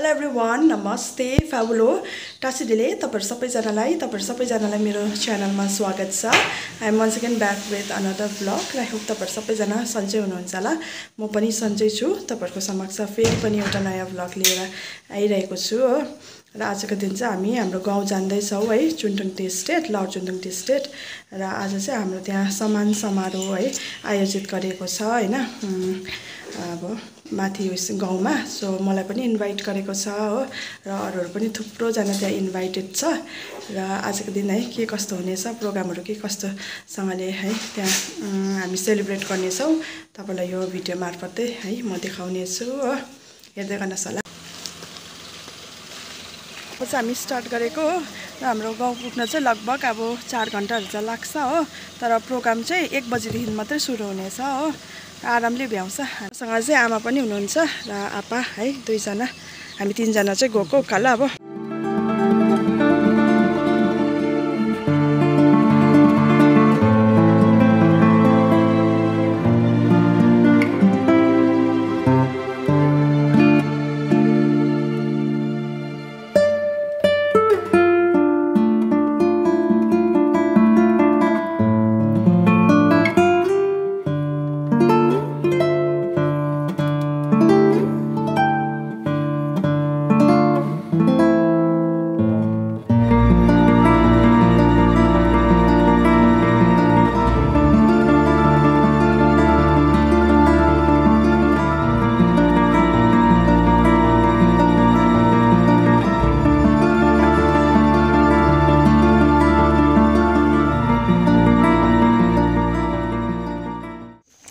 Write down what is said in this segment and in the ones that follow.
Hello everyone, नमस्ते फ्याबुलो टासिडीले तपाईहरु सबैजनालाई मेरो च्यानलमा स्वागत छ। I am once again back with another vlog र आई होप तपाईहरु सबैजना सन्चै हुनुहुन्छ होला। म पनि सन्चै छु। तपाईहरुको समक्ष फेरि पनि एउटा नयाँ भ्लग लिएर आइरहेको छु हो। र आजको दिन चाहिँ हामी हाम्रो गाउँ जाँदै छौं है, Chunthung tea estate, lord Chunthung tea estate. र आज चाहिँ हाम्रो त्यहाँ सम्मान समारोह है आयोजित गरेको छ हैन। अब माथि गाउँमा सो मलाई पनि इन्भाइट गरेको छ हो र अरूहरु पनि थुप्रो जना त्यहाँ इन्भाइटेड छ। र आजको दिन है के कस्तो हुनेछ, प्रोग्रामहरु के कस्तो सँगले है त्यहाँ हामी सेलिब्रेट गर्ने छौं। तपाईलाई यो भिडियो मार्फतै है म देखाउने छु हो, हेर्दै गर्नुहोस् होला। पछि हामी स्टार्ट गरेको हो र हाम्रो गाउँ पुग्न चाहिँ लगभग अब 4 घण्टाहरु चाहिँ लाग्छ हो। तर प्रोग्राम चाहिँ 1 बजेदेखि मात्रै सुरु हुनेछ हो। आरामले भ्याउँछ। हामीसँग चाहिँ आमा पनि हुनुहुन्छ र आपा है, 2 जना, हामी 3 जना चाहिँ गएको उकालो अब।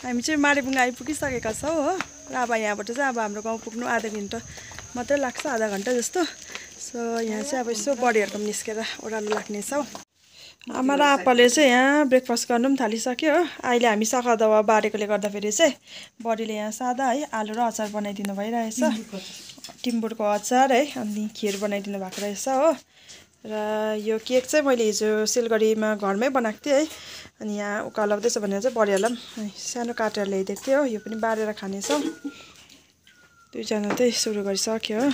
हामी चाहिँ मारेबुङ आइपुगिसकेका छौं हो। र अब यहाँबाट चाहिँ अब हाम्रो गाउँ पुग्नु आधा घण्टा मात्रै लाग्छ, आधा घण्टा जस्तो। सो यहाँ चाहिँ अब यसो बडीहरुको निस्केर ओह्रालो लाग्ने छौं। आमा र आप्पाले चाहिँ यहाँ ब्रेकफास्ट गर्नु पनि थालिसक्यो हो। अहिले हामी सखादवा बारेकोले गर्दा फेरि चाहिँ बडीले यहाँ सादा है आलु र अचार बनाइदिनु भइरहेछ। टिम्बुरको अचार है, अनि खिर बनाइदिनु भएको रहेछ हो। र यो केक चाहिँ मैले हिजो सिलगढीमा घरमै बनाएको थिएँ है। अनि यहाँ उकालोदैछ भनेर चाहिँ बडियालाई पनि सानो काटेर ल्याइदिएको थिएँ हो। यो पनि बारेर खानेछौँ। 2 जना चाहिँ सुरु गरिसक्यो हो।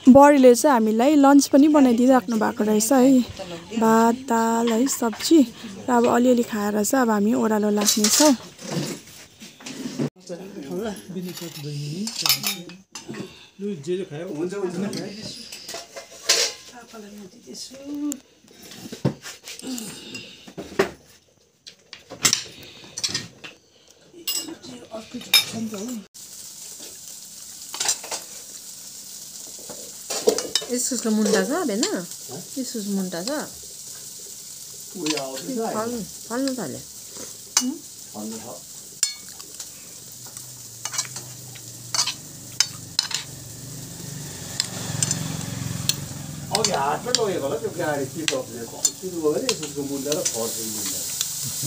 बडीले चाहिँ हामीलाई लन्च पनि बनाइदिइराख्नु भएको रहेछ है। भात, दाल है, सब्जी र अब अलिअलि खाएर चाहिँ अब हामी ओह्रालो लाग्नेछौँ। इस्कुसको मुन्टा छ बेन? इस्कुस मुन्टा छ? फल्नु थाल्यो। अघि हाटमै लगेको होला त्यो गाडी पिकअपले सुरु भयो नि इस्कुसको मुन्टा र फर्सीको मुन्टा।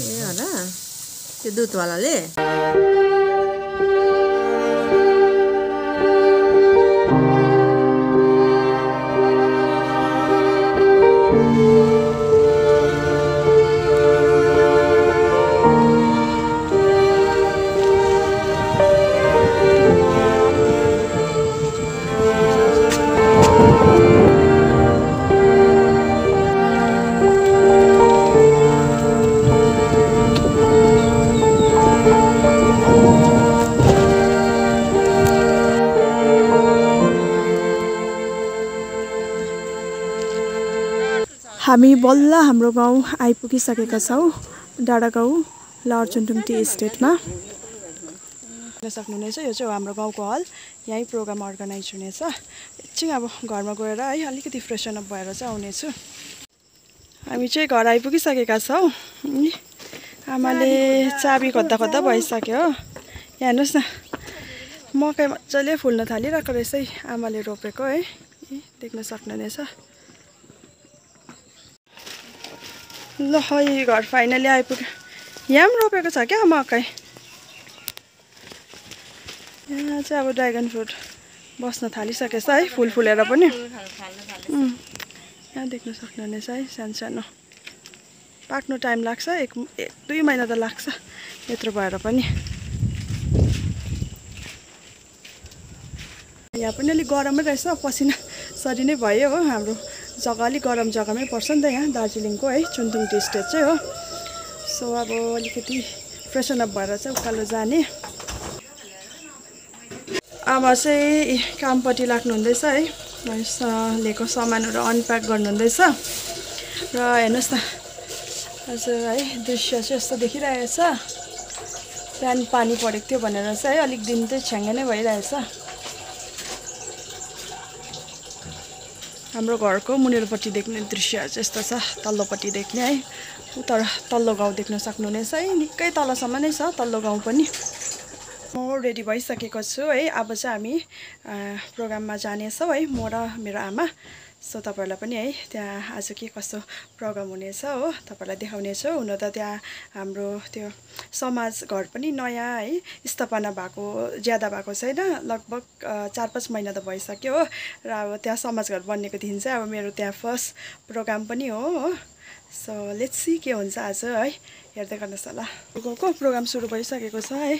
ए होला त्यो दुधवालाले हामी बल्ल हाम्रो गाउँ आइपुगिसकेका छौं। डाँडागाउँ लर्ड चुनथुङ टी स्टेटमा। देख्न सक्नुहुनेछ यो चाहिँ हाम्रो गाउँको हल। यही प्रोग्राम अर्गनाइज हुनेछ। एकछिन अब घरमा गएर है अलिकति फ्रेसन अप भएर चाहिँ आउनेछु। हामी चाहिँ घर आइपुगिसकेका छौं। आमाले चाबी खोज्दा खोज्दा भइसक्यो हो। यहाँ हेर्नुस् न, मकै मजाले फुल्न थालिरहेको रहेछ है, आमाले रोपेको है, देख्न सक्नुहुनेछ। ल है घर फाइनली आइपुग्यो। यहाँ पनि रोपेको छ क्या मकै। यहाँ चाहिँ अब ड्रागन फ्रुट बस्न थालिसकेछ है, फुल फुलेर पनि। यहाँ देख्न सक्नुहुनेछ है, सानो सानो पाक्नु टाइम लाग्छ, 1-2 महिना त लाग्छ यत्रो भएर पनि। यहाँ पनि अलिक गरमै रहेछ पसिना सरी नै भयो हो हाम्रो जग्गा अलिक गरम जग्गामै पर्छ नि त यहाँ दार्जिलिङको है चुङथुङ टी स्टेट चाहिँ हो सो अब अलिकति फ्रेसन अप भएर चाहिँ उकालो जाने अब चाहिँ कामपट्टि लाग्नु हुँदैछ है लिएको सामानहरू अनप्याक गर्नु हुँदैछ र हेर्नुहोस् न हजुर है दृश्य चाहिँ यस्तो देखिरहेको छ बिहान पानी परेको थियो भनेर चाहिँ है अलिक दिन चाहिँ छ्याङ्गै नै भइरहेछ हाम्रो घरको मुनिल्लोपट्टि देख्ने दृश्यहरू चाहिँ यस्तो छ तल्लोपट्टि देख्ने है उता तल्लो गाउँ देख्न सक्नुहुनेछ है निकै तलसम्म नै छ तल्लो गाउँ पनि म रेडी भइसकेको छु है अब चाहिँ हामी प्रोग्राममा जानेछौँ है म र मेरो आमा सो तपाईहरुलाई पनि है त्यहाँ आज के कस्तो प्रोग्राम हुनेछ हो तपाईहरुलाई देखाउनेछु हुन त त्यहाँ हाम्रो त्यो समाज घर पनि नयाँ है स्थापना भएको ज्यादा भएको छैन लगभग 4-5 महिना त भइसक्यो हो र अब त्यहाँ समाज घर बन्नेको दिन चाहिँ अब मेरो त्यहाँ फर्स्ट प्रोग्राम पनि हो सो लेट्स सी के हुन्छ आज है हेर्दै गर्नुहोस् होला को प्रोग्राम सुरु भइसकेको छ है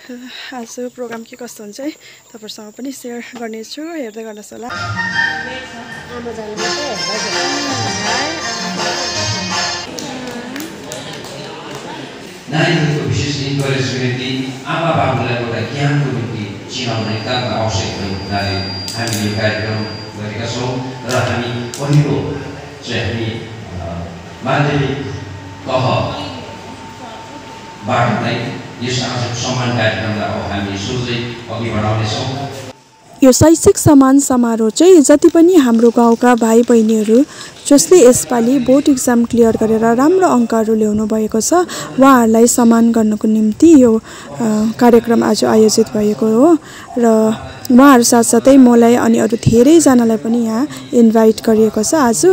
आज प्रोग्राम के कस्तो हुन्छ है तपाईहरुसँग पनि शेयर गर्नेछु हेर्दै गर्नुहोस् होला नानीहरूको विशेष इन्करेजको निम्ति आमा बाबुलाई एउटा ज्ञानको निम्ति चिनाउन एकदम आवश्यक भएको हुनाले हामीले यो कार्यक्रम गरेका छौँ र हामी पहिलो चाहिँ हामी माध्यमिक तहबाट नै यस आजको सम्मान कार्यक्रमलाई अब हामी सोझै अघि बढाउनेछौँ यो शैक्षिक सम्मान समारोह चाहिँ जति पनि हाम्रो गाउँका भाइ बहिनीहरू जसले यसपालि बोर्ड एक्जाम क्लियर गरेर राम्रो अङ्कहरू ल्याउनु भएको छ उहाँहरूलाई सम्मान गर्नको निम्ति यो कार्यक्रम आज आयोजित भएको हो र उहाँहरू साथसाथै मलाई अनि अरू धेरैजनालाई पनि यहाँ इन्भाइट गरिएको छ आज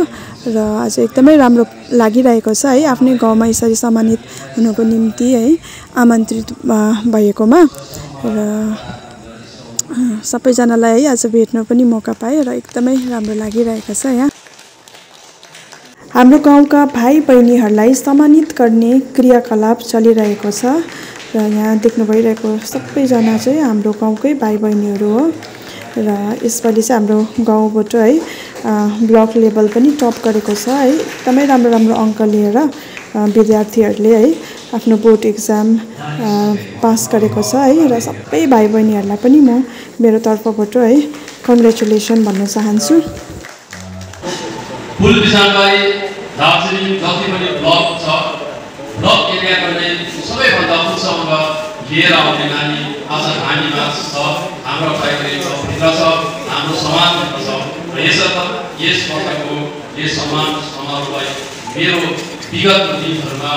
र आज एकदमै राम्रो लागिरहेको छ है आफ्नै गाउँमा यसरी सम्मानित हुनको निम्ति है आमन्त्रित भएकोमा र सबैजनालाई है आज भेट्न पनि मौका पाएँ र एकदमै राम्रो लागिरहेको छ यहाँ हाम्रो गाउँका भाइ बहिनीहरूलाई सम्मानित गर्ने क्रियाकलाप चलिरहेको छ र यहाँ देख्नु भइरहेको सबैजना चाहिँ हाम्रो गाउँकै भाइ बहिनीहरू हो र यसपालि चाहिँ हाम्रो गाउँबाट है ब्लक लेभल पनि टप गरेको छ है एकदमै राम्रो राम्रो अङ्क लिएर विद्यार्थीहरूले है आफ्नो बोर्ड एक्जाम पास गरेको छ है र सबै भाइ बहिनीहरूलाई पनि म मेरो तर्फबाट है कङ्ग्रेचुलेसन भन्न चाहन्छु फुल विशालबारी दार्जिलिङ जति पनि ब्लक छ ब्लक एरियाको नै सबैभन्दा उच्च अङ्क लिएर आउने नानी आज हामीमा छ हाम्रो भाइबहिनी छ भित्र छ हाम्रो समाजभित्र छ र यसर्थ यस वर्षको यस सम्मान समारोहलाई मेरो विगतको दिनहरूमा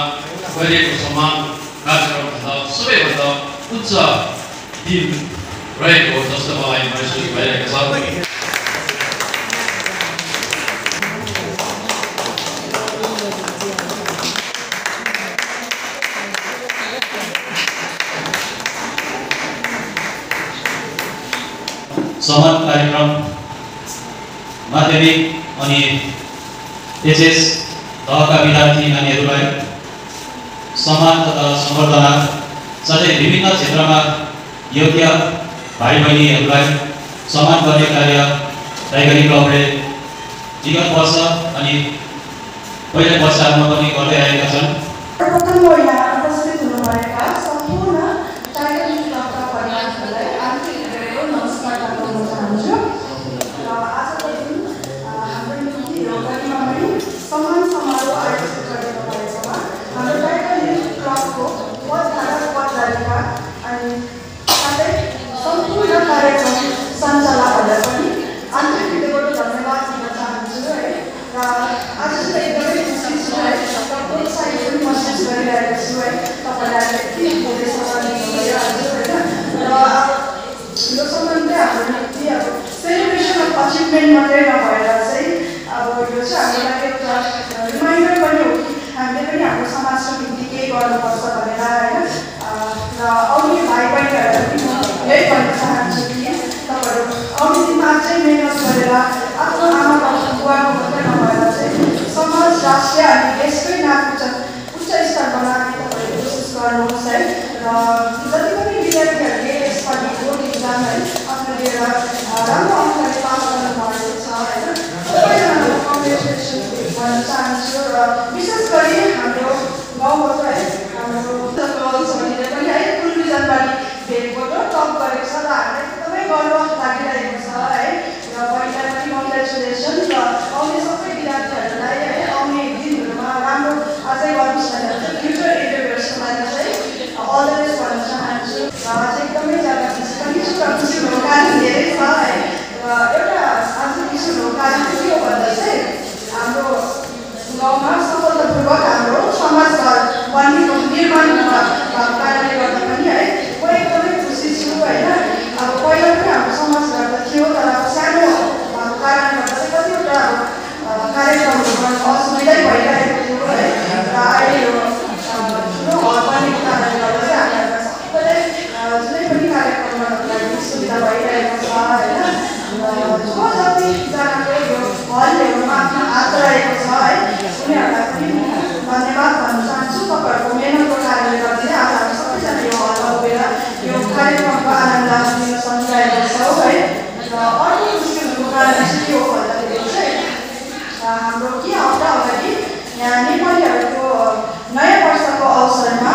गरिएको सम्मान कार्यक्रमभन्दा सबैभन्दा उच्च दिन रहेको जस्तो मलाई महसुस भइरहेको छ सम्मान कार्यक्रम माध्यमिक अनि एचएस तहका विद्यार्थी नानीहरूलाई सम्मान तथा सम्बर्धना साथै विभिन्न क्षेत्रमा योग्य भाइ बहिनीहरूलाई सम्मान गर्ने कार्य टाइगरी क्लबले विगत वर्ष अनि पहिलो वर्षहरूमा पनि गर्दै आएका छन् मात्रै नभएर चाहिँ अब यो चाहिँ हामीलाई एउटा रिमाइन्डर पनि हो कि हामीले पनि हाम्रो समाजको निम्ति केही गर्नुपर्छ भनेर होइन र आउने भाइ बहिनीहरूलाई पनि म यही भन्न चाहन्छु कि तपाईँहरू आउने दिनमा चाहिँ मेहनत गरेर आफ्नो आमा बाबु बुवाको मात्रै नभएर चाहिँ समाज राष्ट्र अनि देशकै नाम उच्च स्तरमा लाने तपाईँहरूले कोसिस गर्नुहोस् है र जति पनि विद्यार्थीहरूले यसपालि बोर्ड एक्जाम है आफ्नो लिएर विशुद्ध खुसी हुनुको कारण धेरै छ है। एउटा आज विशुद्ध हुनुको कारण के हो भन्दा चाहिँ हाम्रो गाउँमा सफलतापूर्वक हाम्रो समाज घर बनिएको निर्माण भएको कारणले गर्दा पनि है म एकदमै खुसी छु होइन। अब पहिला पनि हाम्रो समाज घर त थियो तर सानो भएको कारणले गर्दा चाहिँ कतिवटा कार्यक्रमहरू गर्न असुविधै भइरहेको थियो है। र अहिले यो ठुलो घर बनेको कारणले गर्दा चाहिँ हामीहरूलाई सबैलाई जुनै पनि कार्यक्रम गर्नको लागि सुविधा भइरहेको छ होइन। जो जतिजनाको यो हल ल्याउनुमा आफ्नो हात रहेको छ है उनीहरूलाई पनि धन्यवाद भन्न चाहन्छु। तपाईँहरूको मेहनतको कारणले गर्दा आज हामी सबैजना यो हलमा उभिएर यो कार्यक्रमको आनन्द लिन सकिरहेका छौँ है। र अर्को खुसी हुनुको कारण चाहिँ के हो भन्दाखेरि चाहिँ हाम्रो के हप्ता अगाडि यहाँ नेपालीहरूको नयाँ वर्षको अवसरमा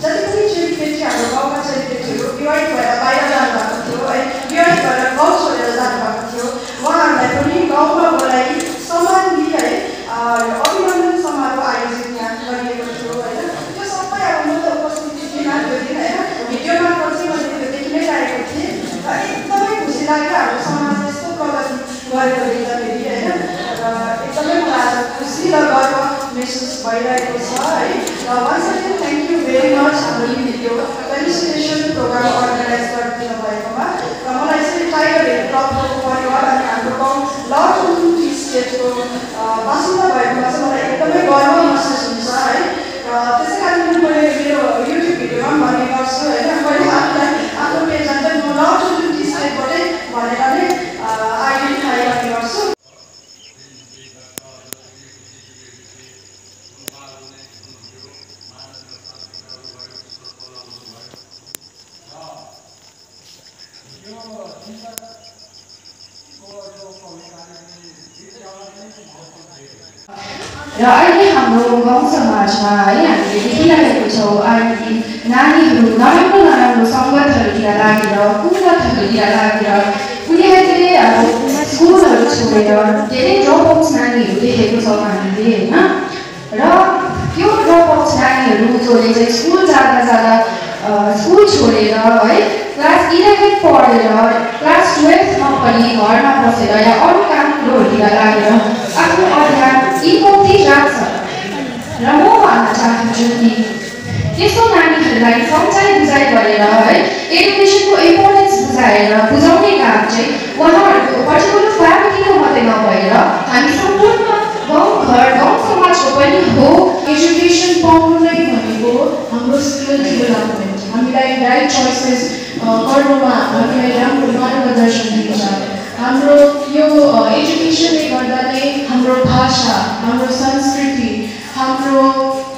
जति पनि चेलीबेटी हाम्रो गाउँका चेलीबेटीहरू विवाहित भएर बाहिर जानुभएको थियो है, विवाहित भएर गाउँ छोडेर जानुभएको थियो, उहाँहरूलाई पनि गाउँमा बोलाइ सम्मान दिई है अभिनन्दन समारोह आयोजित यहाँ गरिएको थियो होइन। त्यो सबै अब म त उपस्थित थिएन त्यो दिन होइन, भिडियो मार्फत चाहिँ मैले त्यो देखि नै रहेको थिएँ र एकदमै खुसी लाग्यो हाम्रो समाजले यस्तो प्रगति गरेको देख्दाखेरि होइन। र एकदमै मलाई आज खुसी र गर्व महसुस भइरहेको छ है। र once again thank you very much हाम्रो यो फेलिसिटेसन प्रोग्राम अर्गनाइज गरिदिनु भएकोमा। र मलाई चाहिँ टाइगर हिल क्लबको परिवार अनि हाम्रो गाउँ लर्ड टी स्टेटको बासिन्दा भएकोमा चाहिँ मलाई एकदमै गर्व महसुस हुन्छ है। र त्यसै कारण मैले मेरो युट्युब भिडियोमा पनि भन्ने गर्छु होइन, मैले आफूलाई आफ्नो पेजमा चाहिँ म लर्ड टी स्टेटबाटै भनेर नै आइडेन्टिफाई गर्ने गर्छु। र अहिले हाम्रो गाउँ समाजमा है हामीले देखिरहेको छौँ अहिले नानीहरू नराम्रो नराम्रो सङ्गतहरूतिर लागेर कुलतहरूतिर लागेर उनीहरूले अब स्कुलहरू छोडेर धेरै ड्रप आउट्स नानीहरू देखेको छौँ हामीले होइन। र त्यो ड्रप आउट्स नानीहरू जसले चाहिँ स्कुल जाँदा स्कुल छोडेर है क्लास 11 पढेर क्लास 12मा पनि घरमा बसेर या अरू काम कुरोहरूतिर लागेर आफ्नो अध्ययन इन्कम्प्लिट राख्छ। र म भन्न चाहन्छु कि त्यस्तो नानीहरूलाई सम्झाइ बुझाइ गरेर है एडुकेसनको इम्पोर्टेन्स बुझाउने काम चाहिँ उहाँहरूको पर्टिकुलर फ्यामिलीको मात्रै नभएर हामी सम्पूर्ण गाउँघर गाउँ समाजको पनि हो। एजुकेसन पाउनु नै भनेको हाम्रो स्किल डेभलपमेन्ट, हामीलाई राइट चोइसेस गर्नुमा हामीलाई राम्रो मार्गदर्शन दिन्छ। हाम्रो यो एजुकेसनले गर्दा नै हाम्रो भाषा, हाम्रो संस्कृति, हाम्रो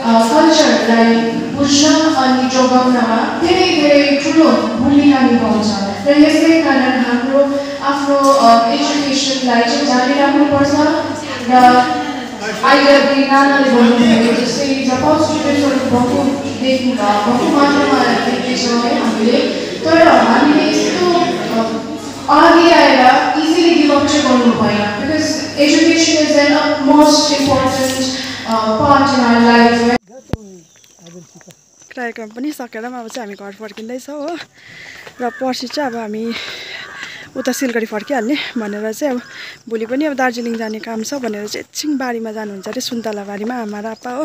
कल्चरलाई बुझ्न अनि जोगाउनमा धेरै धेरै ठुलो भूमिका निभाउँछ। र यसै कारण हाम्रो आफ्नो एजुकेसनलाई चाहिँ जारी राख्नुपर्छ। र अहिले नानाले भन्नुभयो जस्तै ड्रपआउट स्टुडेन्ट्सहरू बहु मात्रामा देख्दैछौँ है हामीले। तर हामीले यस्तो अघि आएर इजिली गिभ अप चाहिँ गर्नु भएन, because education is an most important part in our life. कार्यक्रम पनि सकेर अब चाहिँ हामी घर फर्किँदैछौँ हो। र पर्सि चाहिँ अब हामी उता सिलगढी फर्किहाल्ने भनेर चाहिँ अब भोलि पनि अब दार्जिलिङ जाने काम छ भनेर चाहिँ एकछिन बारीमा जानुहुन्छ अरे, सुन्तला बारीमा आमा र आप्पा हो।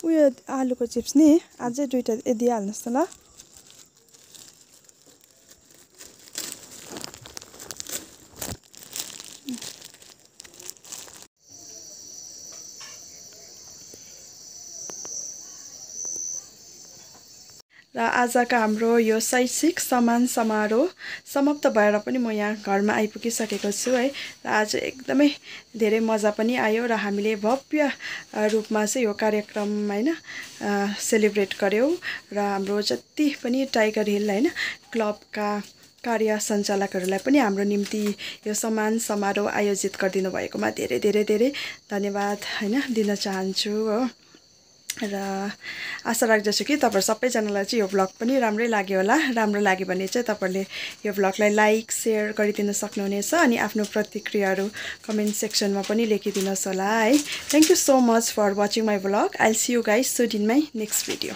उयो आलुको चिप्स नि अझै 2टा दिइहाल्नुहोस् न ल। र आजका हाम्रो यो शैक्षिक सम्मान समारोह समाप्त भएर पनि म यहाँ घरमा आइपुगिसकेको छु है। र आज एकदमै धेरै मजा पनि आयो र हामीले भव्य रूपमा चाहिँ यो कार्यक्रम होइन सेलिब्रेट गऱ्यौँ। र हाम्रो जति पनि टाइगर हिल होइन क्लबका कार्य सञ्चालकहरूलाई पनि हाम्रो निम्ति यो सम्मान समारोह आयोजित गरिदिनु भएकोमा धेरै धेरै धेरै धन्यवाद होइन दिन चाहन्छु हो। र आशा राख्दछु कि तपाईहरु सबैजनालाई चाहिँ यो भ्लग पनि राम्रै लाग्यो होला। राम्रो लाग्यो भने चाहिँ तपाईहरुले यो भ्लगलाई लाइक शेयर गरिदिन सक्नुहुनेछ अनि आफ्नो प्रतिक्रियाहरू कमेन्ट सेक्सनमा पनि लेखिदिनुहोस् होला है। Thank you so much for watching my vlog. I will see you guys soon in my next video.